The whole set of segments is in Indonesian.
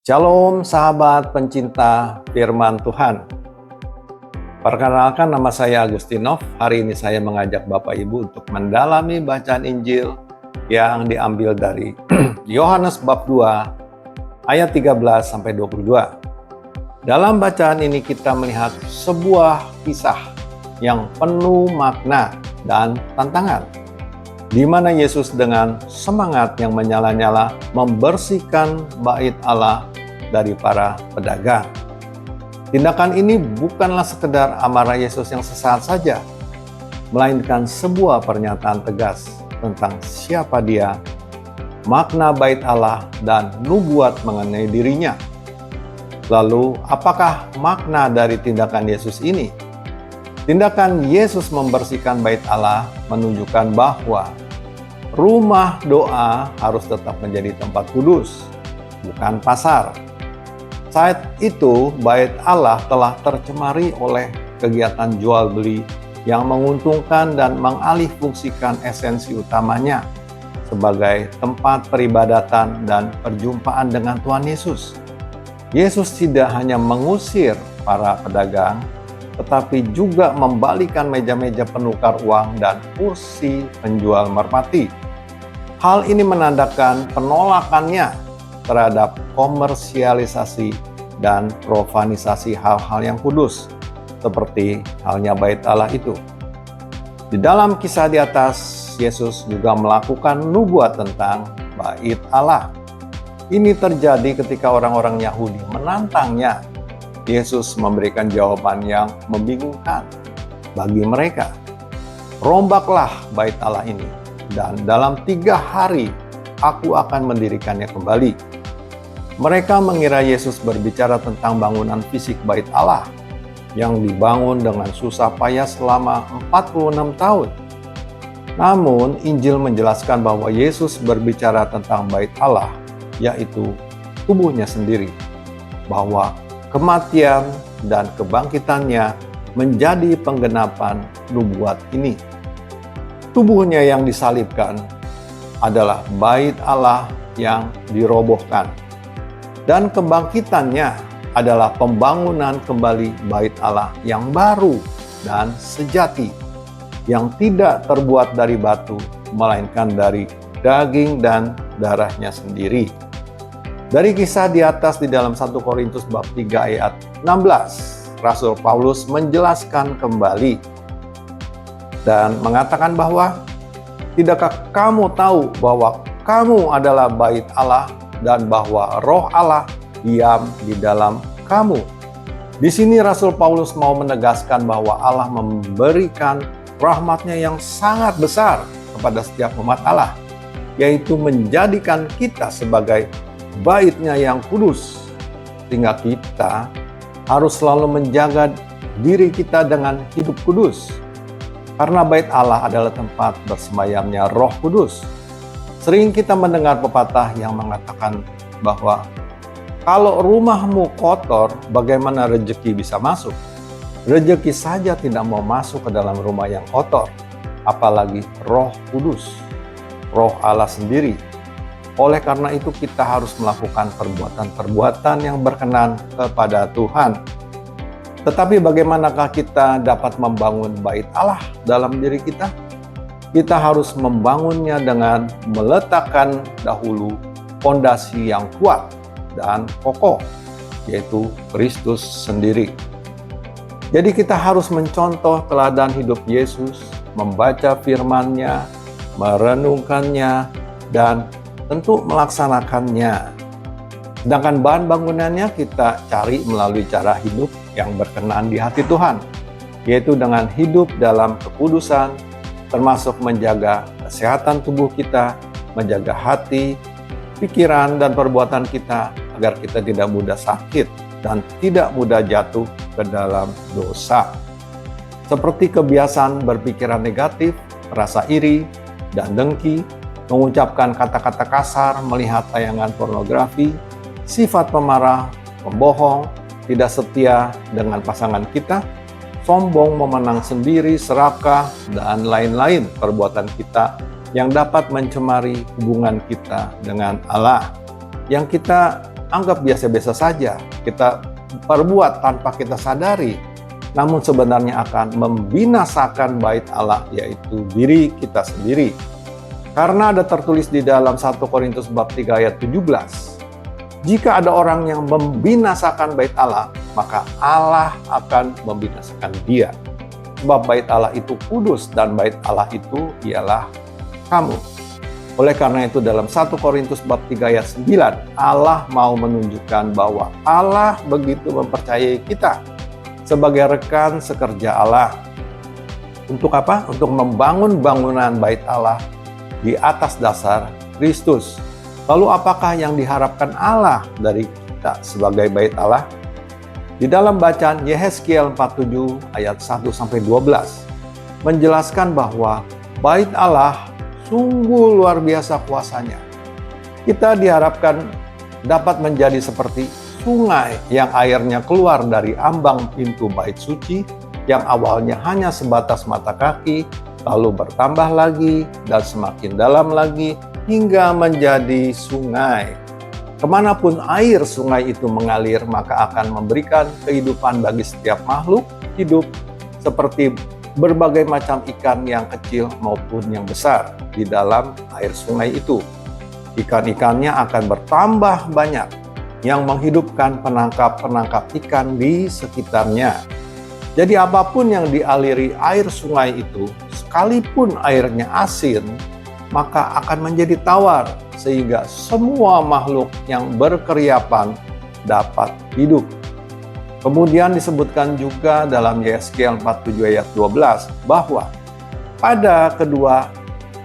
Shalom sahabat pencinta firman Tuhan. Perkenalkan, nama saya Agustinov. Hari ini saya mengajak Bapak Ibu untuk mendalami bacaan Injil yang diambil dari Yohanes bab 2 ayat 13-22. Dalam bacaan ini kita melihat sebuah kisah yang penuh makna dan tantangan, di mana Yesus dengan semangat yang menyala-nyala membersihkan bait Allah dari para pedagang. Tindakan ini bukanlah sekedar amarah Yesus yang sesaat saja, melainkan sebuah pernyataan tegas tentang siapa Dia, makna bait Allah, dan nubuat mengenai dirinya. Lalu, apakah makna dari tindakan Yesus ini? Tindakan Yesus membersihkan bait Allah menunjukkan bahwa rumah doa harus tetap menjadi tempat kudus, bukan pasar. Saat itu, bait Allah telah tercemari oleh kegiatan jual beli yang menguntungkan dan mengalihfungsikan esensi utamanya sebagai tempat peribadatan dan perjumpaan dengan Tuhan Yesus. Yesus tidak hanya mengusir para pedagang, tetapi juga membalikan meja-meja penukar uang dan kursi penjual merpati. Hal ini menandakan penolakannya terhadap komersialisasi dan profanisasi hal-hal yang kudus, seperti halnya bait Allah itu. Di dalam kisah di atas, Yesus juga melakukan nubuat tentang bait Allah. Ini terjadi ketika orang-orang Yahudi menantangnya. Yesus memberikan jawaban yang membingungkan bagi mereka. Rombaklah bait Allah ini, dan dalam 3 hari aku akan mendirikannya kembali. Mereka mengira Yesus berbicara tentang bangunan fisik bait Allah yang dibangun dengan susah payah selama 46 tahun. Namun, Injil menjelaskan bahwa Yesus berbicara tentang bait Allah, yaitu tubuhnya sendiri, bahwa kematian dan kebangkitannya menjadi penggenapan nubuat ini. Tubuhnya yang disalibkan adalah bait Allah yang dirobohkan, dan kebangkitannya adalah pembangunan kembali bait Allah yang baru dan sejati, yang tidak terbuat dari batu, melainkan dari daging dan darahnya sendiri. Dari kisah di atas di dalam 1 Korintus bab 3 ayat 16, Rasul Paulus menjelaskan kembali dan mengatakan bahwa, "Tidakkah kamu tahu bahwa kamu adalah bait Allah dan bahwa Roh Allah diam di dalam kamu?" Di sini Rasul Paulus mau menegaskan bahwa Allah memberikan rahmat-Nya yang sangat besar kepada setiap umat Allah, yaitu menjadikan kita sebagai bait-Nya yang kudus, sehingga kita harus selalu menjaga diri kita dengan hidup kudus, karena bait Allah adalah tempat bersemayamnya Roh Kudus. Sering kita mendengar pepatah yang mengatakan bahwa kalau rumahmu kotor, bagaimana rezeki bisa masuk? Rezeki saja tidak mau masuk ke dalam rumah yang kotor, apalagi Roh Kudus, Roh Allah sendiri. Oleh karena itu kita harus melakukan perbuatan-perbuatan yang berkenan kepada Tuhan. Tetapi bagaimanakah kita dapat membangun bait Allah dalam diri kita? Kita harus membangunnya dengan meletakkan dahulu fondasi yang kuat dan kokoh, yaitu Kristus sendiri. Jadi kita harus mencontoh teladan hidup Yesus, membaca firman-Nya, merenungkannya, dan tentu melaksanakannya. Sedangkan bahan bangunannya kita cari melalui cara hidup yang berkenan di hati Tuhan, yaitu dengan hidup dalam kekudusan, termasuk menjaga kesehatan tubuh kita, menjaga hati, pikiran, dan perbuatan kita, agar kita tidak mudah sakit dan tidak mudah jatuh ke dalam dosa. Seperti kebiasaan berpikiran negatif, rasa iri, dan dengki, mengucapkan kata-kata kasar, melihat tayangan pornografi, sifat pemarah, pembohong, tidak setia dengan pasangan kita, sombong, memenang sendiri, serakah, dan lain-lain perbuatan kita yang dapat mencemari hubungan kita dengan Allah. Yang kita anggap biasa-biasa saja, kita perbuat tanpa kita sadari, namun sebenarnya akan membinasakan bait Allah, yaitu diri kita sendiri. Karena ada tertulis di dalam 1 Korintus bab 3 ayat 17, jika ada orang yang membinasakan bait Allah, maka Allah akan membinasakan dia. Sebab bait Allah itu kudus dan bait Allah itu ialah kamu. Oleh karena itu dalam 1 Korintus bab 3 ayat 9, Allah mau menunjukkan bahwa Allah begitu mempercayai kita sebagai rekan sekerja Allah. Untuk apa? Untuk membangun bangunan bait Allah di atas dasar Kristus. Lalu apakah yang diharapkan Allah dari kita sebagai bait Allah? Di dalam bacaan Yehezkiel 47 ayat 1-12 menjelaskan bahwa bait Allah sungguh luar biasa kuasanya. Kita diharapkan dapat menjadi seperti sungai yang airnya keluar dari ambang pintu bait suci yang awalnya hanya sebatas mata kaki, lalu bertambah lagi dan semakin dalam lagi hingga menjadi sungai. Kemanapun air sungai itu mengalir, maka akan memberikan kehidupan bagi setiap makhluk hidup seperti berbagai macam ikan yang kecil maupun yang besar di dalam air sungai itu. Ikan-ikannya akan bertambah banyak yang menghidupkan penangkap-penangkap ikan di sekitarnya. Jadi apapun yang dialiri air sungai itu, sekalipun airnya asin, maka akan menjadi tawar sehingga semua makhluk yang berkeriapan dapat hidup. Kemudian disebutkan juga dalam Yehezkiel 47 ayat 12 bahwa pada kedua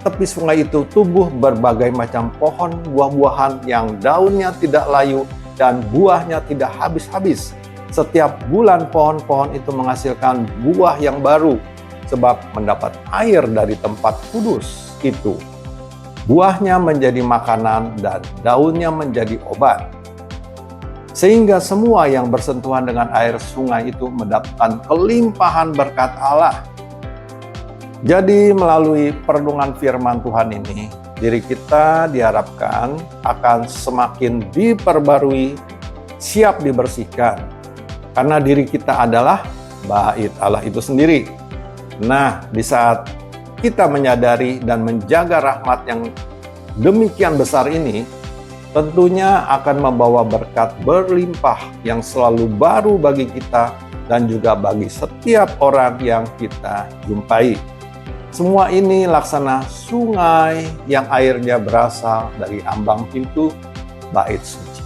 tepi sungai itu tumbuh berbagai macam pohon buah-buahan yang daunnya tidak layu dan buahnya tidak habis-habis. Setiap bulan pohon-pohon itu menghasilkan buah yang baru sebab mendapat air dari tempat kudus itu. Buahnya menjadi makanan dan daunnya menjadi obat. Sehingga semua yang bersentuhan dengan air sungai itu mendapatkan kelimpahan berkat Allah. Jadi melalui perenungan firman Tuhan ini, diri kita diharapkan akan semakin diperbarui, siap dibersihkan. Karena diri kita adalah bait Allah itu sendiri. Nah, di saat kita menyadari dan menjaga rahmat yang demikian besar ini, tentunya akan membawa berkat berlimpah yang selalu baru bagi kita dan juga bagi setiap orang yang kita jumpai. Semua ini laksana sungai yang airnya berasal dari ambang pintu bait suci.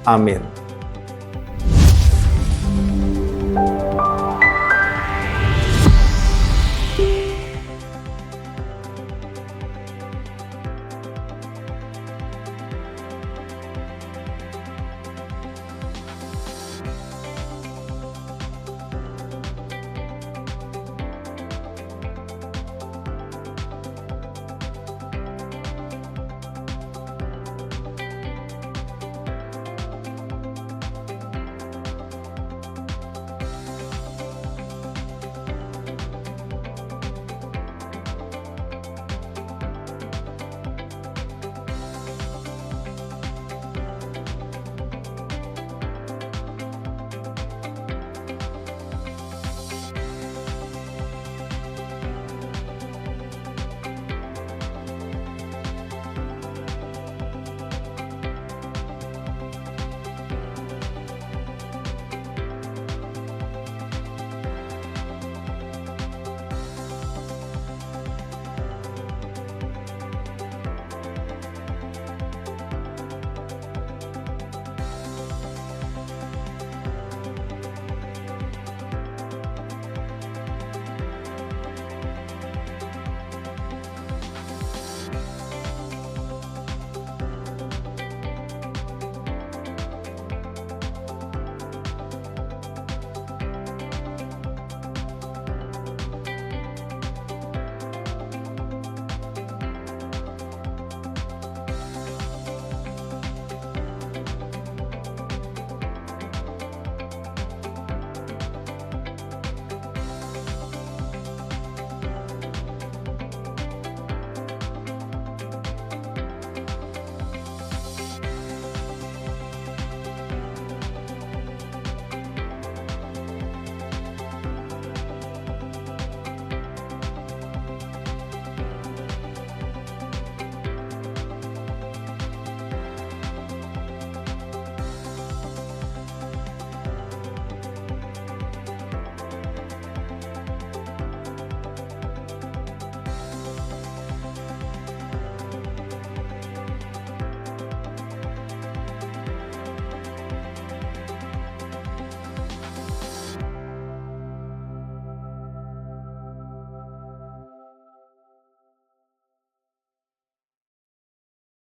Amin.